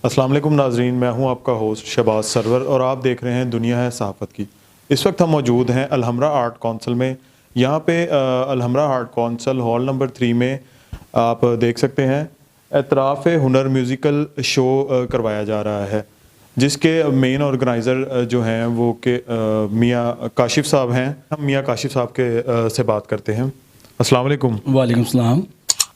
अस्सलाम वालेकुम नाजरीन, मैं हूं आपका होस्ट शहबाज सरवर और आप देख रहे हैं दुनिया है सहाफ़त की। इस वक्त हम मौजूद हैं अलहमरा आर्ट कौंसल में। यहाँ पे Alhamra art council hall number 3 में आप देख सकते हैं एतराफ़ हुनर म्यूज़िकल शो करवाया जा रहा है, जिसके मेन ऑर्गेनाइज़र जो हैं वो के मियाँ काशिफ़ साहब हैं। हम मियाँ काशिफ़ साहब के से बात करते हैं। अस्सलाम वालेकुम। वालेकुम सलाम।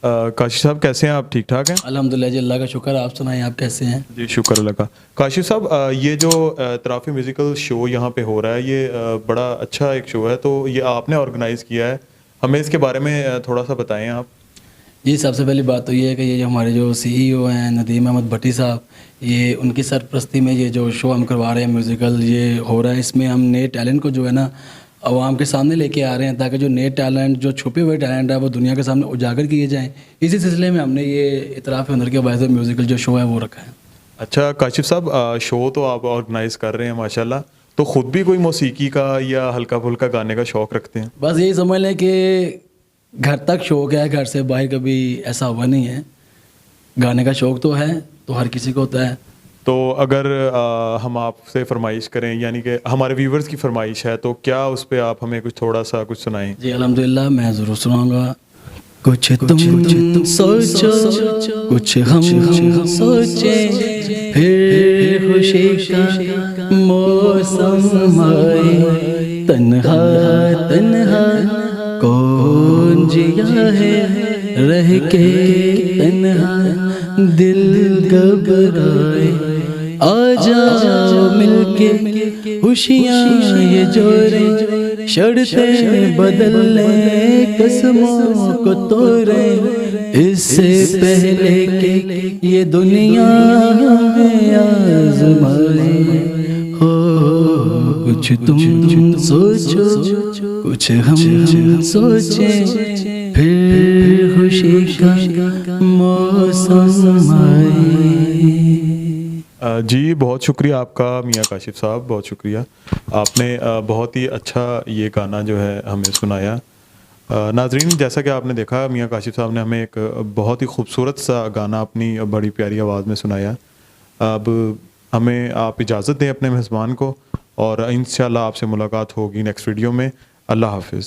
काशिफ़ साहब कैसे हैं आप? ठीक ठाक हैं? अल्हम्दुलिल्लाह जी, अल्लाह का शुक्र। आप सुनाएं, आप कैसे हैं? जी शुक्र अल्लाह का। काशिफ़ साहब, ये जो तराफ़ी म्यूज़िकल शो यहाँ पे हो रहा है, ये बड़ा अच्छा एक शो है, तो ये आपने ऑर्गेनाइज़ किया है। हमें इसके बारे में थोड़ा सा बताएं आप। जी, सबसे पहली बात तो ये है कि ये जो हमारे जो सीईओ हैं नदीम अहमद भट्टी साहब, ये उनकी सरपरस्ती में ये जो शो हम करवा रहे हैं म्यूज़िकल ये हो रहा है। इसमें हम नए टैलेंट को जो है ना आवाम के सामने लेके आ रहे हैं, ताकि जो नए टैलेंट, जो छुपे हुए टैलेंट है वो दुनिया के सामने उजागर किए जाएँ। इसी सिलसिले में हमने ये इतराफ़ हुनर के हवाले से म्यूज़िकल जो शो है वो रखा है। अच्छा काशिफ़ साहब, शो तो आप ऑर्गेनाइज़ कर रहे हैं माशाल्लाह, तो ख़ुद भी कोई मौसीकी का या हल्का-फुल्का गाने का शौक़ रखते हैं? बस यही समझ लें कि घर तक शौक़ है, घर से बाहर कभी ऐसा हुआ नहीं है। गाने का शौक़ तो है, तो हर किसी को होता है। तो अगर हम आपसे फ़रमाइश करें, यानी कि हमारे व्यूवर्स की फ़रमाइश है, तो क्या उस पे आप हमें कुछ थोड़ा सा कुछ सुनाएं? जी अल्हम्दुलिल्लाह, मैं ज़रूर सुनाऊंगा। कुछ तुम सोचो, कुछ हम सोचे, फिर खुशी का मौसम आए। तन्हा तन्हा कौन जिया है, रह के तन्हा दिल घबराए। आ जाओ मिलके खुशियाँ ये जोड़े, शर्तें बदल ले कसमों को तोड़े। इससे पहले कि ये दुनिया में आज़माए हो, कुछ तुम सोचो, कुछ हम सोचे, फिर खुशी का मौसम आए। जी बहुत शुक्रिया आपका मियाँ काशिफ़ साहब, बहुत शुक्रिया। आपने बहुत ही अच्छा ये गाना जो है हमें सुनाया। नाज़रीन, जैसा कि आपने देखा मियाँ काशिफ़ साहब ने हमें एक बहुत ही खूबसूरत सा गाना अपनी बड़ी प्यारी आवाज़ में सुनाया। अब हमें आप इजाज़त दें अपने मेज़बान को, और इंशाअल्लाह आपसे मुलाकात होगी नेक्स्ट वीडियो में। अल्लाह हाफ़िज़।